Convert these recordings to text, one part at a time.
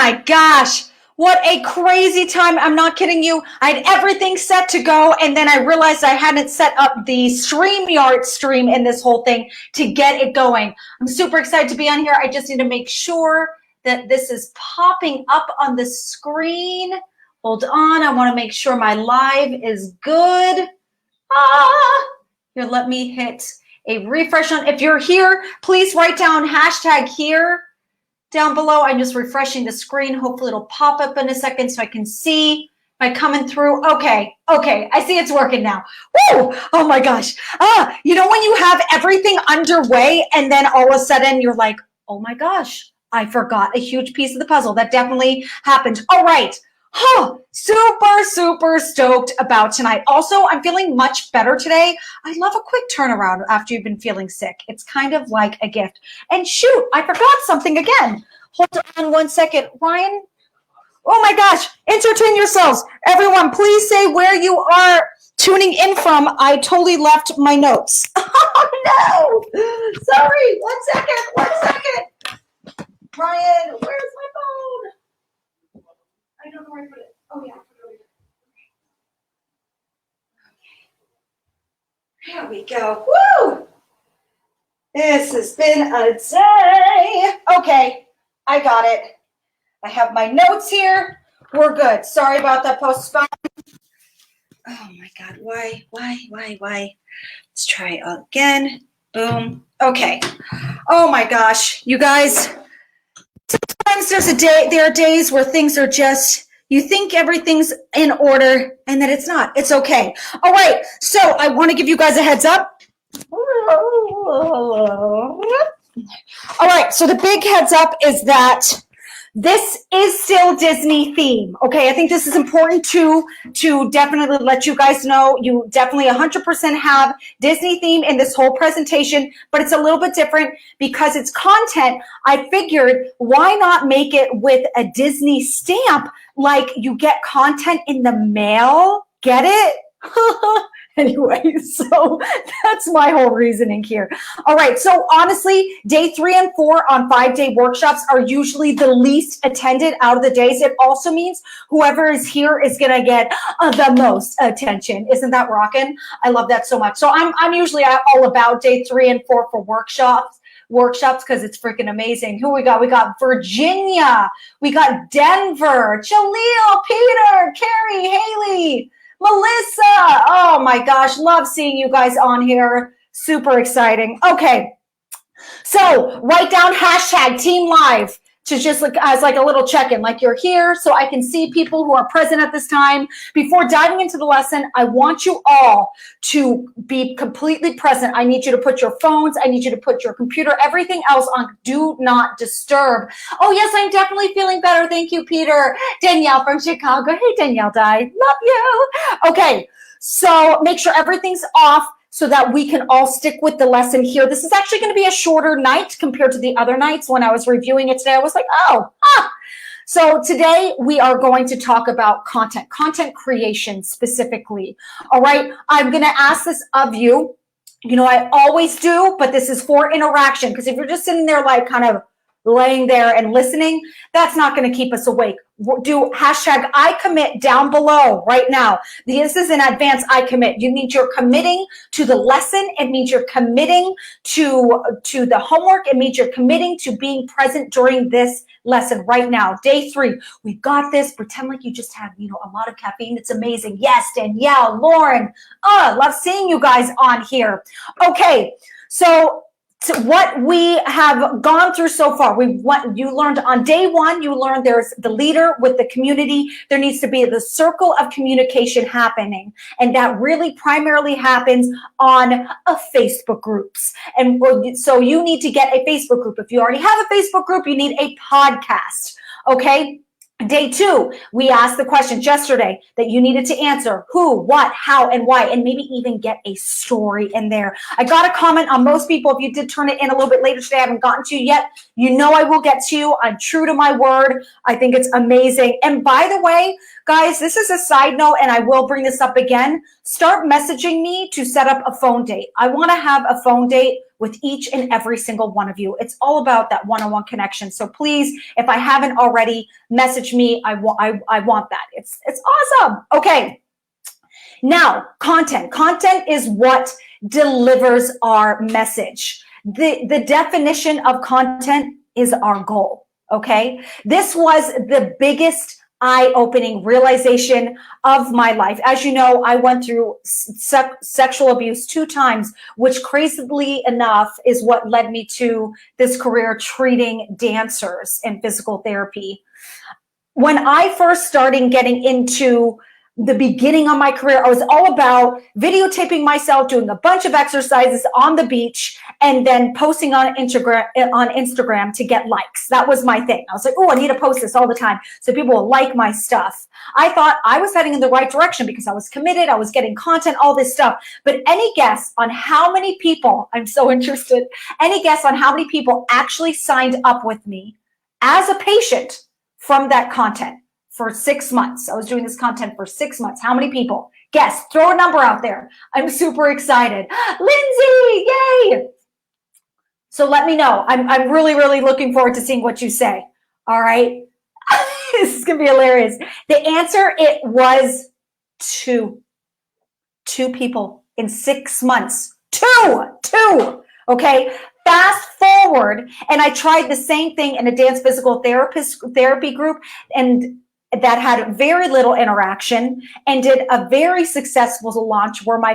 my gosh. What a crazy time. I'm not kidding you. I had everything set to go, and then I realized I hadn't set up the StreamYard stream in this whole thing to get it going. I'm super excited to be on here. I just need to make sure that this is popping up on the screen. Hold on. I want to make sure my live is good. Here, let me hit a refresh on. If you're here, please write down hashtag here down below. I'm just refreshing the screen. Hopefully it'll pop up in a second so I can see. Am I coming through? Okay. I see it's working now. Woo! Oh my gosh. You know when you have everything underway and then all of a sudden you're like, oh my gosh, I forgot a huge piece of the puzzle. That definitely happened. All right. Super stoked about tonight. Also, I'm feeling much better today. I love a quick turnaround after you've been feeling sick. It's kind of like a gift. And shoot, I forgot something again. Hold on one second. Ryan, oh my gosh, entertain yourselves. Everyone, please say where you are tuning in from. I totally left my notes. Oh no, sorry, 1 second. Ryan, where's my phone? I don't know where I put it. Oh, yeah. Okay. Here we go. Woo! This has been a day. Okay, I got it. I have my notes here. We're good. Sorry about that postpone. Oh, my God. Why? Let's try again. Boom. Okay. Oh, my gosh. You guys... Sometimes there are days where things are just, you think everything's in order and then it's not. It's okay. All right. So I want to give you guys a heads up. All right. So the big heads up is that this is still Disney theme. Okay. I think this is important to definitely let you guys know. You definitely 100% have Disney theme in this whole presentation, but it's a little bit different because it's content. I figured why not make it with a Disney stamp, like you get content in the mail. Get it? Anyway, so that's my whole reasoning here. All right, so honestly, day 3 and 4 on 5-day workshops are usually the least attended out of the days. It also means whoever is here is gonna get the most attention. Isn't that rocking? I love that so much. So I'm usually all about day 3 and 4 for workshops because it's freaking amazing. Who we got? We got Virginia. We got Denver, Jaleel, Peter, Carrie, Haley, Melissa. Oh my gosh, love seeing you guys on here. Super exciting. Okay, so write down hashtag Team Live to just like as like a little check-in, like you're here so I can see people who are present at this time. Before diving into the lesson, I want you all to be completely present. I need you to put your phones, I need you to put your computer, everything else on do not disturb. Oh yes, I'm definitely feeling better. Thank you, Peter. Danielle from Chicago. Hey, Danielle Dye. Love you. Okay, so make sure everything's off so that we can all stick with the lesson here. This is actually going to be a shorter night compared to the other nights. When I was reviewing it today, I was like, So today we are going to talk about content creation specifically. All right, I'm going to ask this of you. You know, I always do, but this is for interaction, because if you're just sitting there like kind of laying there and listening, that's not going to keep us awake. Do hashtag I commit down below right now. This is an advanced I commit. You mean you're committing to the lesson. It means you're committing to the homework. It means you're committing to being present during this lesson right now. Day 3. We got this. Pretend like you just had, a lot of caffeine. It's amazing. Yes, Danielle, Lauren. Love seeing you guys on here. Okay, so what we have gone through so far, you learned on day 1, you learned there's the leader with the community. There needs to be the circle of communication happening. And that really primarily happens on Facebook groups. And so you need to get a Facebook group. If you already have a Facebook group, you need a podcast. Okay. Day 2, we asked the questions yesterday that you needed to answer: who, what, how, and why, and maybe even get a story in there. I got a comment on most people. If you did turn it in a little bit later today, I haven't gotten to you yet. You know I will get to you. I'm true to my word. I think it's amazing. And by the way, guys, this is a side note, and I will bring this up again. Start messaging me to set up a phone date. I want to have a phone date with each and every single one of you. It's all about that one-on-one connection. So please, if I haven't already, message me. I want that. It's awesome. Okay. Now, content. Content is what delivers our message. The definition of content is our goal. Okay. This was the biggest eye-opening realization of my life. As you know, I went through sexual abuse 2 times, which crazily enough is what led me to this career treating dancers in physical therapy. When I first started getting into the beginning of my career, I was all about videotaping myself doing a bunch of exercises on the beach and then posting on Instagram to get likes. That was my thing. I was like, oh, I need to post this all the time so people will like my stuff. I thought I was heading in the right direction because I was committed. I was getting content, all this stuff. But any guess on how many people, I'm so interested, any guess on how many people actually signed up with me as a patient from that content? For 6 months. I was doing this content for 6 months. How many people? Guess, throw a number out there. I'm super excited. Lindsay, yay! So let me know. I'm really, really looking forward to seeing what you say. All right. This is going to be hilarious. The answer, it was 2 people in 6 months. Two. Okay. Fast forward. And I tried the same thing in a dance physical therapy group, and that had very little interaction, and did a very successful launch where my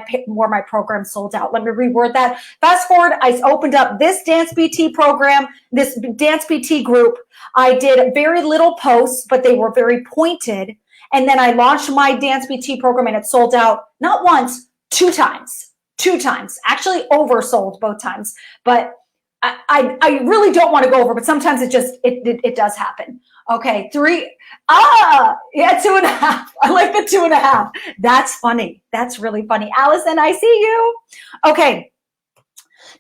program sold out. Let me reword that. Fast forward, I opened up this Dance PT program, this Dance PT group. I did very little posts, but they were very pointed. And then I launched my Dance PT program, and it sold out not once, 2 times. 2 times. Actually oversold both times. But I really don't want to go over, but sometimes it does happen. Okay, 3. Yeah, 2.5. I like the 2.5. That's funny. That's really funny. Allison, I see you. Okay,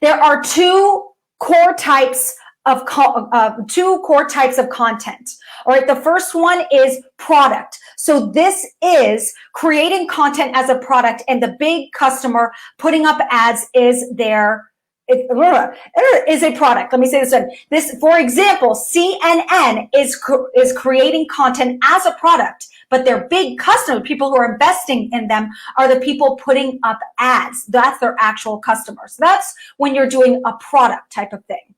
there are 2 core types of content. All right, the first one is product. So this is creating content as a product, and the big customer putting up ads is is a product. Let me say this one. For example, CNN is creating content as a product, but their big customer, people who are investing in them, are the people putting up ads. That's their actual customers. That's when you're doing a product type of thing.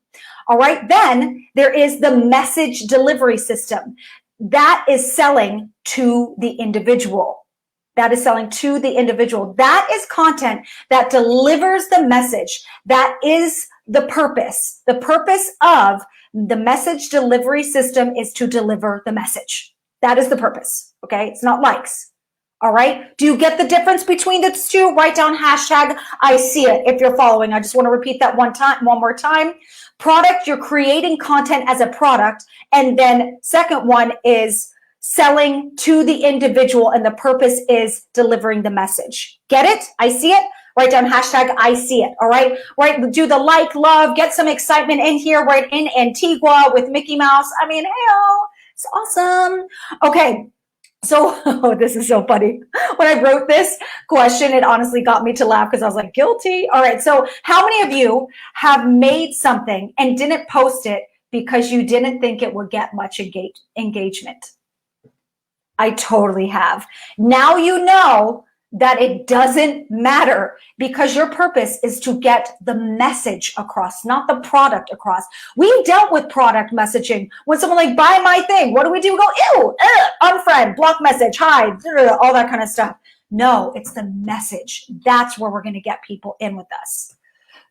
All right. Then there is the message delivery system. That is selling to the individual. That is selling to the individual. That is content that delivers the message. That is the purpose. The purpose of the message delivery system is to deliver the message. That is the purpose. Okay. It's not likes. All right. Do you get the difference between the 2? Write down hashtag I see it if you're following. I just want to repeat that one more time. Product, you're creating content as a product. And then second one is selling to the individual, and the purpose is delivering the message. Get it? I see it. Write down hashtag I see it. All right. Right. Do the like, love, get some excitement in here, right? In Antigua with Mickey Mouse. I mean, hey, it's awesome. Okay. So this is so funny. When I wrote this question, it honestly got me to laugh because I was like, guilty. All right. So how many of you have made something and didn't post it because you didn't think it would get much engagement? I totally have. Now you know that it doesn't matter, because your purpose is to get the message across, not the product across. We dealt with product messaging. When someone like, buy my thing, what do? We go, ew, unfriend, block message, hide, all that kind of stuff. No, it's the message. That's where we're going to get people in with us.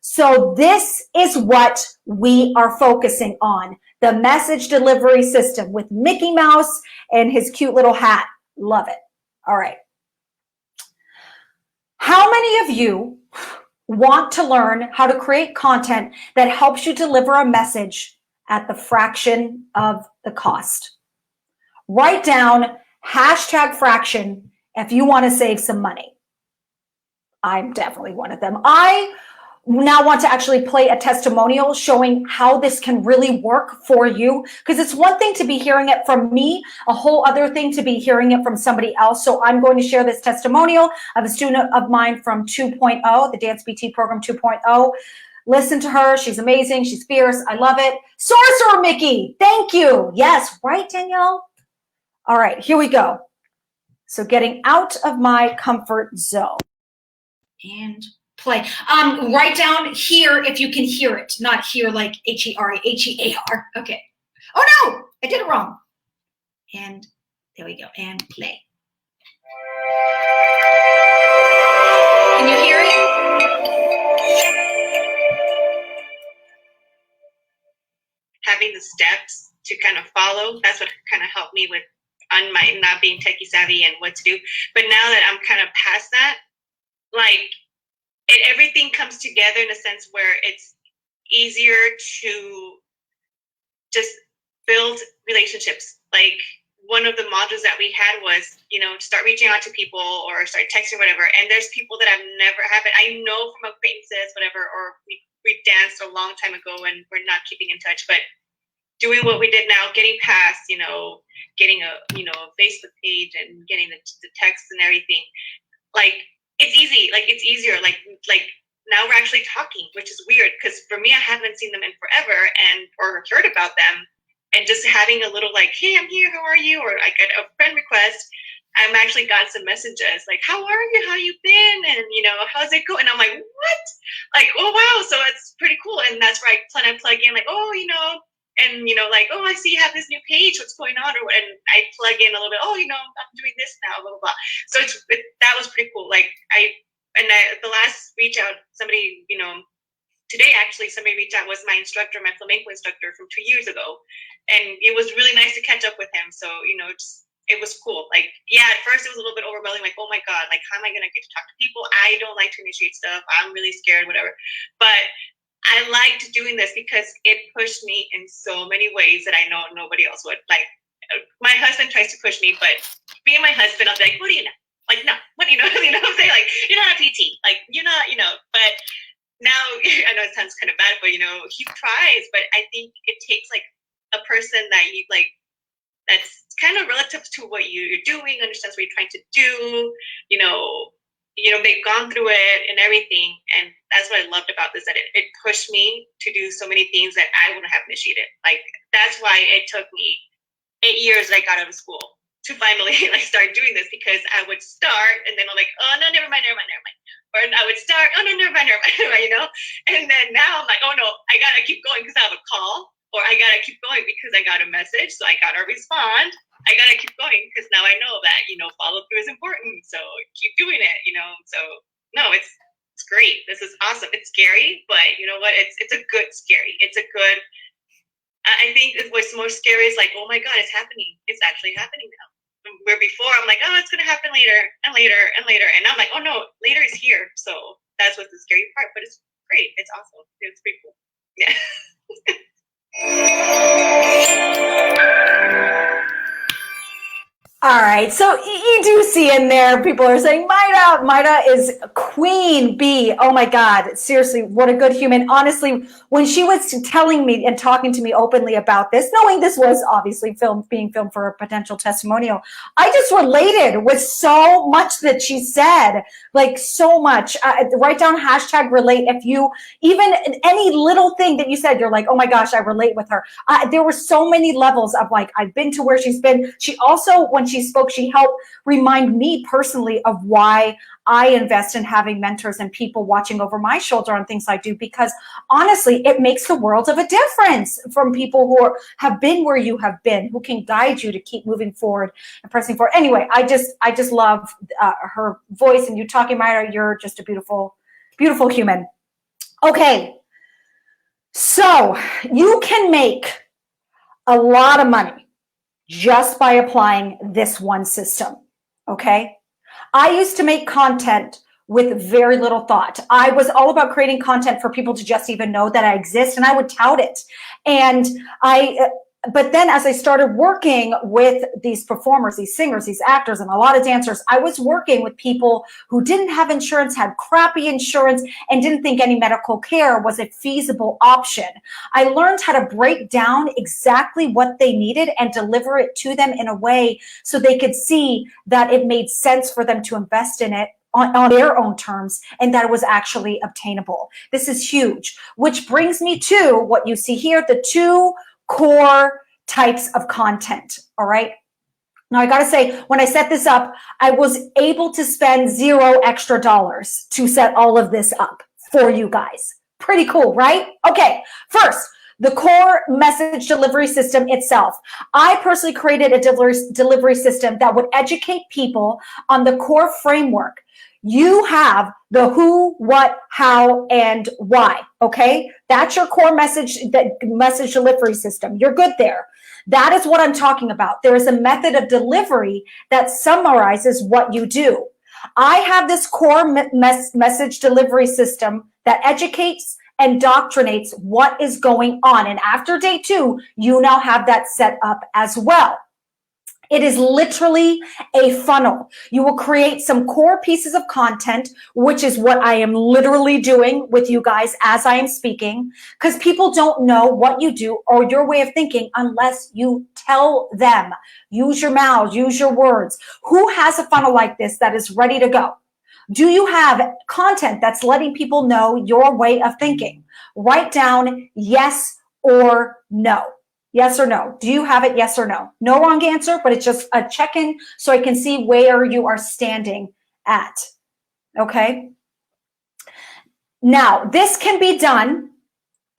So this is what we are focusing on. The message delivery system with Mickey Mouse and his cute little hat. Love it. All right. How many of you want to learn how to create content that helps you deliver a message at the fraction of the cost? Write down hashtag fraction if you want to save some money. I'm definitely one of them. I now want to actually play a testimonial showing how this can really work for you, because it's one thing to be hearing it from me, a whole other thing to be hearing it from somebody else. So I'm going to share this testimonial of a student of mine from 2.0, the Dance PT program 2.0. Listen to her. She's amazing. She's fierce. I love it. Sorcerer Mickey. Thank you. Yes, right, Danielle? All right, here we go. So getting out of my comfort zone. And play. Write down here if you can hear it, not here like H-E-R-E, H-E-A-R. Okay. Oh no, I did it wrong. And there we go. And play. Can you hear it? Having the steps to kind of follow, that's what kind of helped me with on my not being techie savvy and what to do. But now that I'm kind of past that, like everything comes together in a sense where it's easier to just build relationships. Like one of the modules that we had was, start reaching out to people or start texting or whatever. And there's people that I know from acquaintances, whatever, or we danced a long time ago and we're not keeping in touch, but doing what we did now, getting past, getting a Facebook page and getting the texts and everything, like it's easy, like it's easier, like now we're actually talking, which is weird because for me, I haven't seen them in forever or heard about them, and just having a little like, hey, I'm here, how are you? Or I get a friend request. I'm actually got some messages like, how are you? How you been? And how's it going? And I'm like, what? Like, oh wow, so it's pretty cool. And that's where I plug in like, oh, and like, oh, I see you have this new page. What's going on? And I plug in a little bit. Oh, I'm doing this now. Blah blah blah. So that was pretty cool. Like the last reach out, somebody today actually somebody reached out, was my instructor, my flamenco instructor from 2 years ago, and it was really nice to catch up with him. So it was cool. Like at first it was a little bit overwhelming. Like, oh my god, like how am I gonna get to talk to people? I don't like to initiate stuff. I'm really scared, whatever. But I liked doing this because it pushed me in so many ways that I know nobody else would. Like, my husband tries to push me, but being my husband, I'll be like, what do you know? Like, no, what do you know? You know what I'm saying? Like, you're not a PT. Like, you're not, but now, I know it sounds kind of bad, but, he tries, but I think it takes, like, a person that you, like, that's kind of relative to what you're doing, understands what you're trying to do, they've gone through it and everything. And that's what I loved about this, that it pushed me to do so many things that I wouldn't have initiated. Like, that's why it took me 8 years that I got out of school to finally like start doing this, because I would start and then I'm like, oh no, never mind. Or I would start, oh no, never mind. And then now I'm like, oh no, I gotta keep going because I have a call, or I gotta keep going because I got a message, so I gotta respond. I gotta keep going because now I know that follow through is important. So keep doing it. So no, it's great. This is awesome. It's scary, but you know what? It's a good scary. It's a good. I think what's more scary is like, oh my god, it's happening. It's actually happening now. Where before I'm like, oh, it's gonna happen later and later and later, and I'm like, oh no, later is here. So that's what's the scary part. But it's great. It's awesome. It's pretty cool. Yeah. All right, so you do see in there, people are saying, Maida is queen bee. Oh my God, seriously, what a good human. Honestly, when she was telling me and talking to me openly about this, knowing this was obviously being filmed for a potential testimonial, I just related with so much that she said, like so much. Write down #relate. If you, even any little thing that you said, you're like, oh my gosh, I relate with her. There were so many levels of like, I've been to where she's been. She also, when she spoke, she helped remind me personally of why I invest in having mentors and people watching over my shoulder on things I do, because honestly, it makes the world of a difference from people who have been where you have been, who can guide you to keep moving forward and pressing forward. Anyway, I just love her voice, and you talking, Maida, you're just a beautiful, beautiful human. Okay, so you can make a lot of money just by applying this one system, okay? I used to make content with very little thought. I was all about creating content for people to just even know that I exist, and I would tout it. And but then as I started working with these performers, these singers, these actors, and a lot of dancers, I was working with people who didn't have insurance, had crappy insurance, and didn't think any medical care was a feasible option. I learned how to break down exactly what they needed and deliver it to them in a way so they could see that it made sense for them to invest in it on their own terms and that it was actually obtainable. This is huge, which brings me to what you see here, the 2 core types of content. All right. Now, I got to say, when I set this up, I was able to spend $0 extra to set all of this up for you guys. Pretty cool, right? Okay, first, the core message delivery system itself. I personally created a delivery system that would educate people on the core framework. You have the who, what, how, and why, okay? That's your core message delivery system. You're good there. That is what I'm talking about. There is a method of delivery that summarizes what you do. I have this core message delivery system that educates and indoctrinates what is going on. And after day 2, you now have that set up as well. It is literally a funnel. You will create some core pieces of content, which is what I am literally doing with you guys as I am speaking, because people don't know what you do or your way of thinking unless you tell them. Use your mouths, use your words. Who has a funnel like this that is ready to go? Do you have content that's letting people know your way of thinking? Write down yes or no. Yes or no? Do you have it? Yes or no? No wrong answer, but it's just a check-in so I can see where you are standing at. Okay? Now, this can be done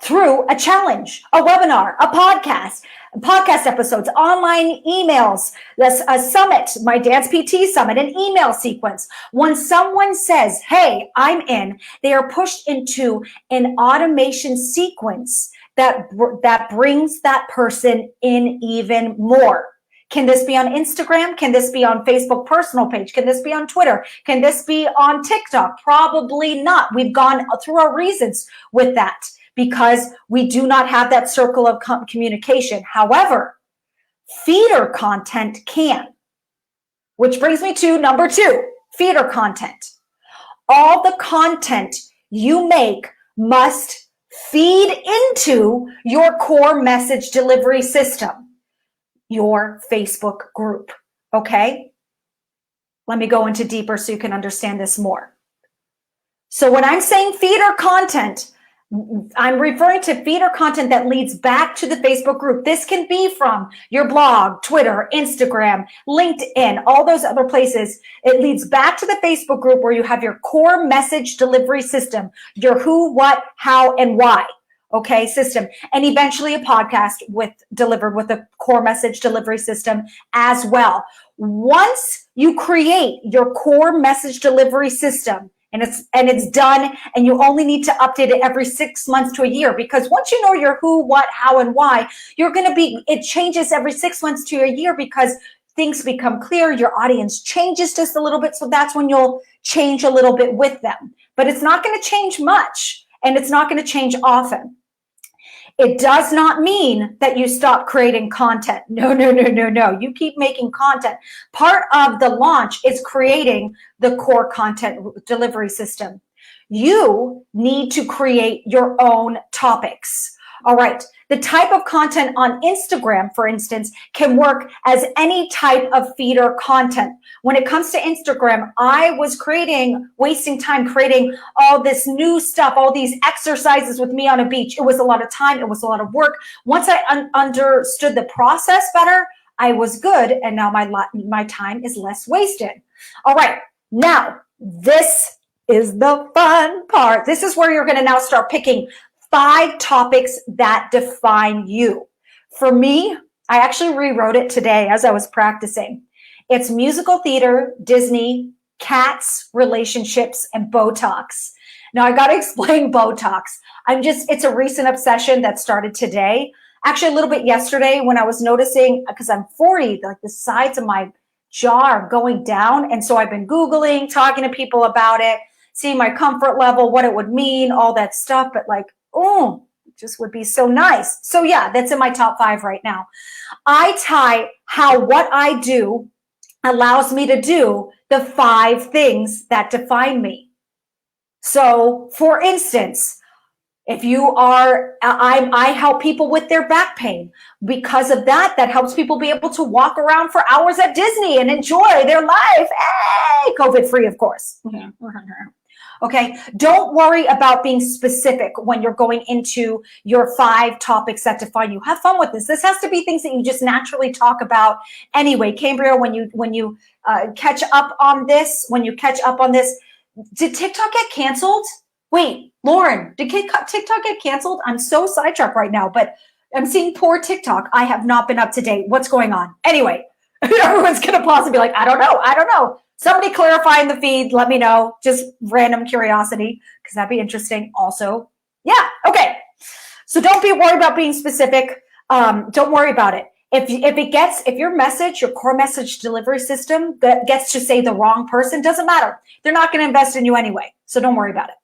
through a challenge, a webinar, a podcast episodes, online emails, a summit, my Dance PT summit, an email sequence. When someone says, hey, I'm in, they are pushed into an automation sequence that brings that person in even more. Can this be on Instagram? Can this be on Facebook personal page? Can this be on Twitter? Can this be on TikTok? Probably not. We've gone through our reasons with that because we do not have that circle of communication. However, feeder content can, which brings me to number 2, feeder content. All the content you make must feed into your core message delivery system, your Facebook group, okay? Let me go into deeper so you can understand this more. So when I'm saying feeder content, I'm referring to feeder content that leads back to the Facebook group. This can be from your blog, Twitter, Instagram, LinkedIn, all those other places. It leads back to the Facebook group where you have your core message delivery system, your who, what, how, and why, okay, system. And eventually a podcast delivered with a core message delivery system as well. Once you create your core message delivery system, and it's done, and you only need to update it every 6 months to a year, because once you know your who, what, how, and why, it changes every 6 months to a year because things become clear, your audience changes just a little bit, so that's when you'll change a little bit with them. But it's not going to change much, and it's not going to change often. It does not mean that you stop creating content. No. You keep making content. Part of the launch is creating the core content delivery system. You need to create your own topics. All right. The type of content on Instagram, for instance, can work as any type of feeder content. When it comes to Instagram, I was wasting time creating all this new stuff, all these exercises with me on a beach. It was a lot of time. It was a lot of work. Once I understood the process better, I was good. And now my time is less wasted. All right. Now, this is the fun part. This is where you're going to now start picking 5 topics that define you. For me, I actually rewrote it today as I was practicing. It's musical theater, Disney, cats, relationships, and Botox. Now I got to explain Botox. It's a recent obsession that started today. Actually, a little bit yesterday when I was noticing, because I'm 40, like the sides of my jaw are going down. And so I've been Googling, talking to people about it, seeing my comfort level, what it would mean, all that stuff. But like, oh, it just would be so nice. So yeah, that's in my top 5 right now. I tie how what I do allows me to do the 5 things that define me. So for instance, If you are, I help people with their back pain. Because of that, that helps people be able to walk around for hours at Disney and enjoy their life. Hey, COVID free, of course. Okay, don't worry about being specific when you're going into your 5 topics that define you. Have fun with this. This has to be things that you just naturally talk about anyway. Cambria, when you catch up on this, did TikTok get canceled? Wait, Lauren, did TikTok get canceled? I'm so sidetracked right now, but I'm seeing poor TikTok. I have not been up to date. What's going on? Anyway, everyone's going to pause and be like, I don't know. Somebody clarify in the feed. Let me know. Just random curiosity, because that'd be interesting also. Yeah, okay. So don't be worried about being specific. Don't worry about it. If your message, your core message delivery system that gets to say the wrong person, doesn't matter. They're not going to invest in you anyway. So don't worry about it.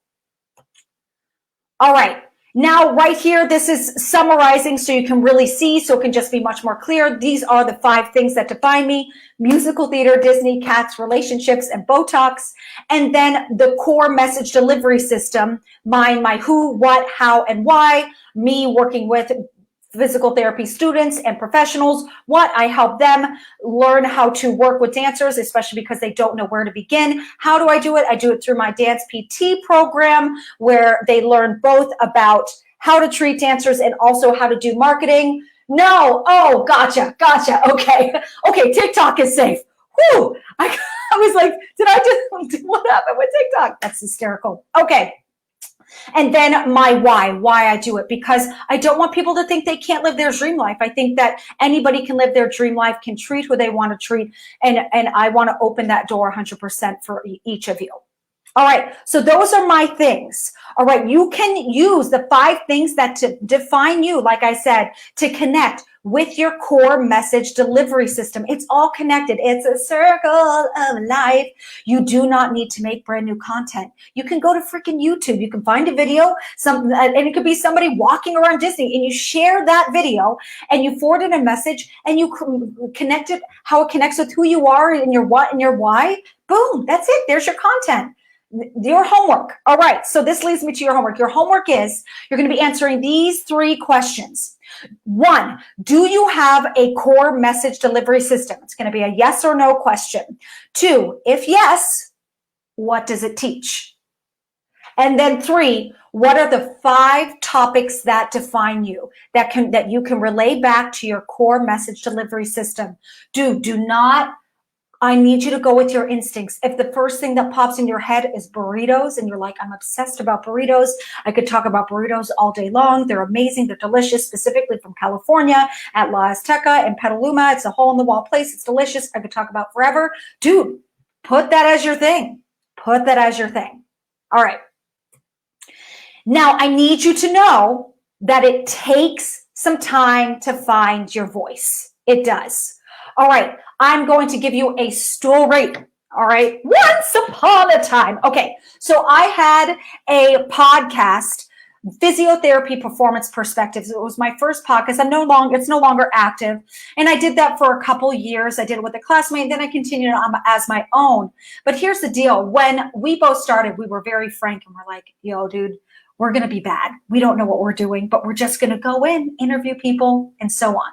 All right. Now, right here, this is summarizing so you can really see, so it can just be much more clear. These are the 5 things that define me: musical theater, Disney, cats, relationships, and Botox. And then the core message delivery system, my who, what, how, and why, me working with physical therapy students and professionals, what I help them learn how to work with dancers, especially because they don't know where to begin. How do I do it? I do it through my Dance PT program, where they learn both about how to treat dancers and also how to do marketing. No. Oh, gotcha. Okay, TikTok is safe. Whew. I was like, what happened with TikTok? That's hysterical. Okay. And then my why I do it, because I don't want people to think they can't live their dream life. I think that anybody can live their dream life, can treat who they want to treat. And I want to open that door 100% for each of you. All right. So those are my things. All right. You can use the 5 things that to define you, like I said, to connect with your core message delivery system. It's all connected. It's a circle of life. You do not need to make brand new content. You can go to freaking YouTube. You can find a video, and it could be somebody walking around Disney, and you share that video and you forward it a message and you connect it, how it connects with who you are and your what and your why. Boom. That's it. There's your content. Your homework. All right. So this leads me to your homework. Your homework is you're going to be answering these 3 questions. 1, do you have a core message delivery system? It's going to be a yes or no question. 2, if yes, what does it teach? And then 3, what are the 5 topics that define you, that you can relay back to your core message delivery system? Do not, I need you to go with your instincts. If the first thing that pops in your head is burritos and you're like, I'm obsessed about burritos, I could talk about burritos all day long. They're amazing. They're delicious, specifically from California at La Azteca in Petaluma. It's a hole-in-the-wall place. It's delicious. I could talk about forever. Dude, put that as your thing. Put that as your thing. All right. Now, I need you to know that it takes some time to find your voice. It does. All right. I'm going to give you a story. All right. Once upon a time. Okay. So I had a podcast, Physiotherapy Performance Perspectives. It was my first podcast. It's no longer active. And I did that for a couple years. I did it with a classmate, and then I continued on as my own. But here's the deal. When we both started, we were very frank, and we're like, yo, dude, we're going to be bad. We don't know what we're doing, but we're just going to go in, interview people, and so on.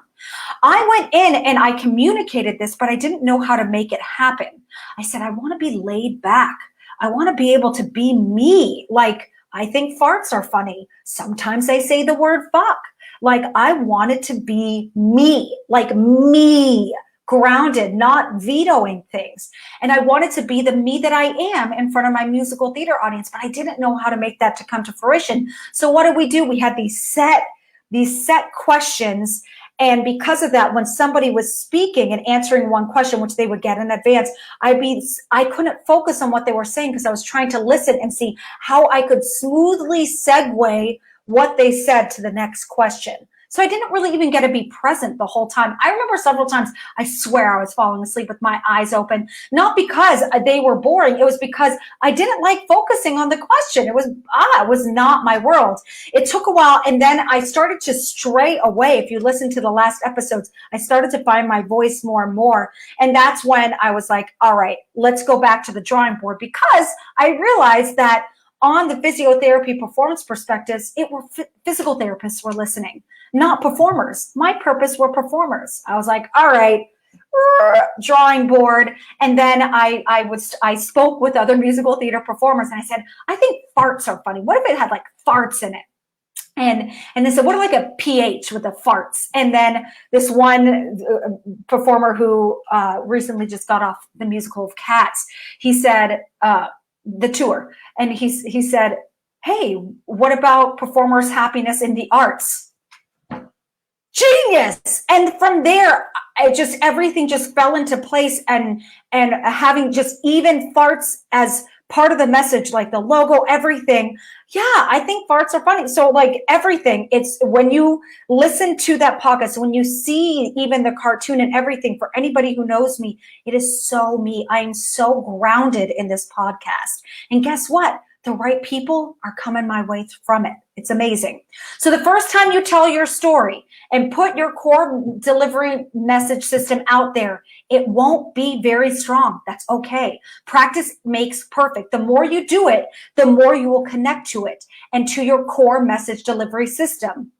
I went in and I communicated this, but I didn't know how to make it happen. I said, I want to be laid back. I want to be able to be me. Like, I think farts are funny. Sometimes I say the word fuck. Like, I wanted to be me, like me, grounded, not vetoing things. And I wanted to be the me that I am in front of my musical theater audience, but I didn't know how to make that to come to fruition. So what did we do? We had these set questions. And because of that, when somebody was speaking and answering one question, which they would get in advance, I couldn't focus on what they were saying because I was trying to listen and see how I could smoothly segue what they said to the next question. So I didn't really even get to be present the whole time. I remember several times, I swear I was falling asleep with my eyes open, not because they were boring. It was because I didn't like focusing on the question. It was not my world. It took a while, and then I started to stray away. If you listen to the last episodes, I started to find my voice more and more. And that's when I was like, all right, let's go back to the drawing board, because I realized that on the physiotherapy performance perspectives, it were physical therapists were listening, not performers. My purpose were performers. I was like, all right, drawing board. And then I spoke with other musical theater performers and I said, I think farts are funny. What if it had like farts in it? And they said, what like a PH with the farts? And then this one performer who recently just got off the musical of Cats, he said, the tour, and he said, hey, what about performers' happiness in the arts? Genius. And from there, everything just fell into place, and having just even farts as part of the message, like the logo, everything. Yeah, I think farts are funny. So like everything, it's when you listen to that podcast, when you see even the cartoon and everything, for anybody who knows me, it is so me. I am so grounded in this podcast. And guess what? The right people are coming my way from it. It's amazing. So the first time you tell your story and put your core delivery message system out there, it won't be very strong. That's okay. Practice makes perfect. The more you do it, the more you will connect to it and to your core message delivery system.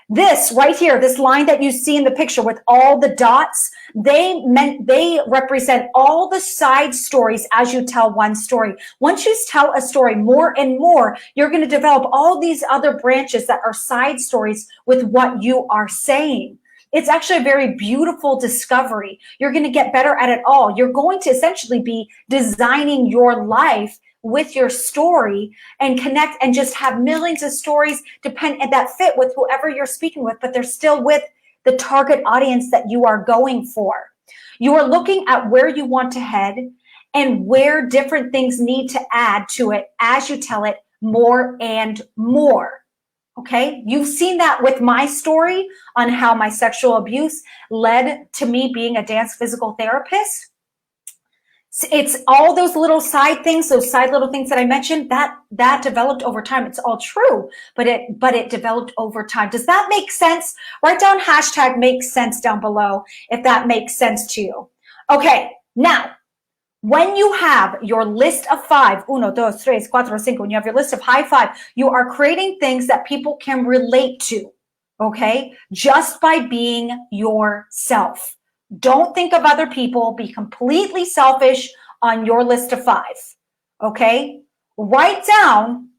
This right here, this line that you see in the picture with all the dots, they represent all the side stories as you tell one story. Once you tell a story more and more, you're going to develop all these other branches that are side stories with what you are saying. It's actually a very beautiful discovery. You're going to get better at it all. You're going to essentially be designing your life with your story and connect and just have millions of stories that fit with whoever you're speaking with, but they're still with the target audience that you are going for. You are looking at where you want to head and where different things need to add to it as you tell it more and more. Okay, you've seen that with my story on how my sexual abuse led to me being a dance physical therapist. It's all those little side things, those side little things that I mentioned, that developed over time. It's all true, but it developed over time. Does that make sense? Write down hashtag makes sense down below if that makes sense to you. Okay, now, when you have your list of 5, 1, 2, 3, 4, 5, when you have your list of high 5, you are creating things that people can relate to, okay? Just by being yourself. Don't think of other people. Be completely selfish on your list of 5, okay? Write down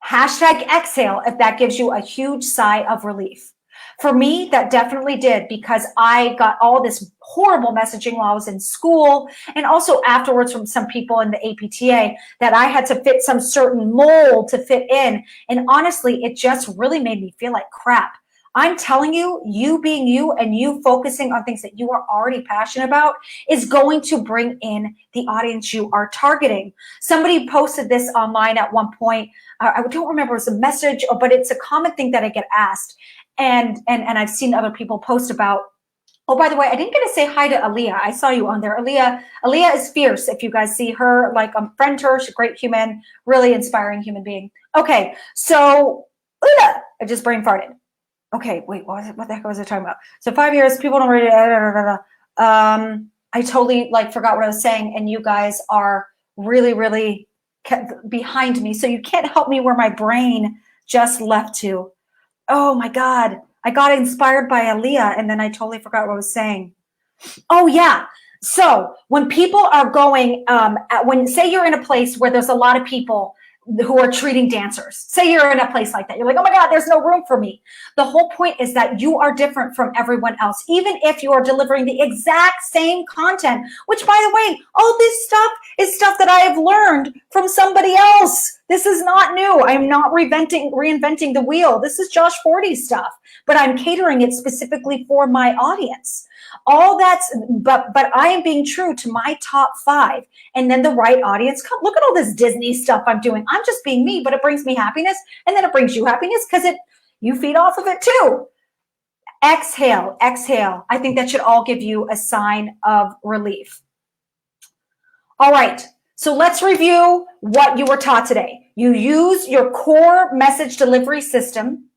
hashtag exhale if that gives you a huge sigh of relief. For me, that definitely did, because I got all this horrible messaging while I was in school and also afterwards from some people in the APTA that I had to fit some certain mold to fit in. And honestly, it just really made me feel like crap. I'm telling you, you being you and you focusing on things that you are already passionate about is going to bring in the audience you are targeting. Somebody posted this online at one point. I don't remember if it was a message, but it's a common thing that I get asked. And I've seen other people post about, oh, by the way, I didn't get to say hi to Aaliyah. I saw you on there. Aaliyah is fierce. If you guys see her, like, friend her. She's a great human, really inspiring human being. Okay, so, I just brain farted. Okay, wait, what the heck was I talking about? So 5 years, people don't really, I totally forgot what I was saying, and you guys are really, really behind me. So you can't help me where my brain just left to. Oh my God, I got inspired by Aaliyah, and then I totally forgot what I was saying. Oh yeah, so when people are going, say you're in a place where there's a lot of people who are treating dancers. Say you're in a place like that. You're like, oh my God, there's no room for me. The whole point is that you are different from everyone else, even if you are delivering the exact same content, which, by the way, all this stuff is stuff that I have learned from somebody else. This is not new. I'm not reinventing the wheel. This is Josh Forti's stuff, but I'm catering it specifically for my audience. All that's, but I am being true to my top 5, and then the right audience. Come, look at all this Disney stuff I'm doing. I'm just being me, but it brings me happiness, and then it brings you happiness because you feed off of it too. Exhale, exhale. I think that should all give you a sign of relief. All right, so let's review what you were taught today. You use your core message delivery system,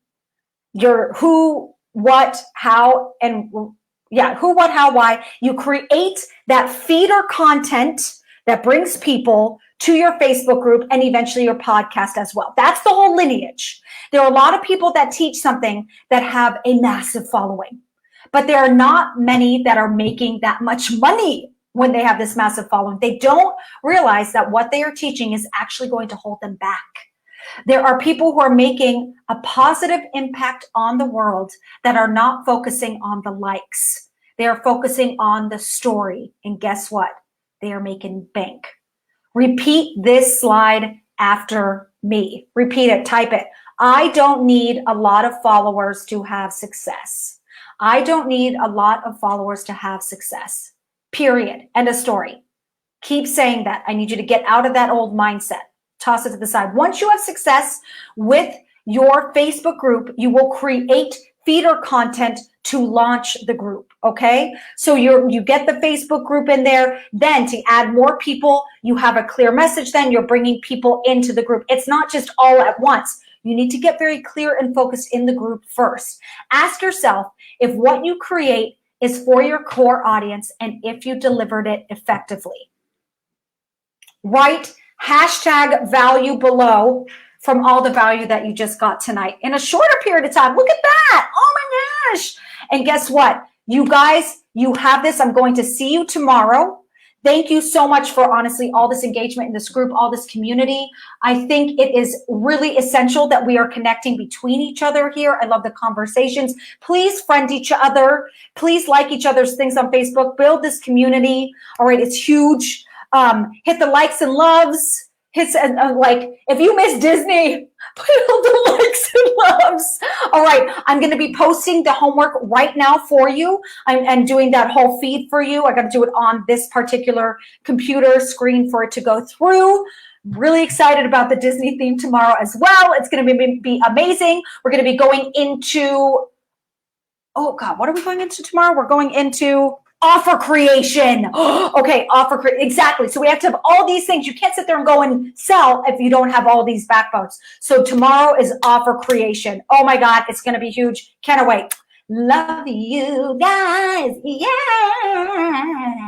your who, what, how, and who, what, how, why. You create that feeder content that brings people to your Facebook group and eventually your podcast as well. That's the whole lineage. There are a lot of people that teach something that have a massive following, but there are not many that are making that much money when they have this massive following. They don't realize that what they are teaching is actually going to hold them back. There are people who are making a positive impact on the world that are not focusing on the likes. They are focusing on the story. And guess what? They are making bank. Repeat this slide after me. Repeat it, type it. I don't need a lot of followers to have success. I don't need a lot of followers to have success. Period. End of story. Keep saying that. I need you to get out of that old mindset. Toss it to the side. Once you have success with your Facebook group, you will create feeder content to launch the group. Okay. So you get the Facebook group in there. Then to add more people, you have a clear message. Then you're bringing people into the group. It's not just all at once. You need to get very clear and focused in the group first. Ask yourself if what you create is for your core audience and if you delivered it effectively. Write hashtag value below from all the value that you just got tonight in a shorter period of time. Look at that. Oh my gosh. And guess what? You guys, you have this. I'm going to see you tomorrow. Thank you so much for honestly all this engagement in this group, all this community. I think it is really essential that we are connecting between each other here. I love the conversations. Please friend each other. Please like each other's things on Facebook. Build this community. All right, it's huge. Hit the likes and loves. Hit like if you miss Disney, put all the likes and loves. All right, I'm going to be posting the homework right now for you. I'm doing that whole feed for you. I got to do it on this particular computer screen for it to go through. Really excited about the Disney theme tomorrow as well. It's going to be amazing. We're going to be going into, oh God, what are we going into tomorrow? We're going into offer creation. Okay, exactly. So we have to have all these things. You can't sit there and go and sell if you don't have all these backbones. So tomorrow is offer creation. Oh my God, it's going to be huge. Can't wait. Love you guys. Yeah.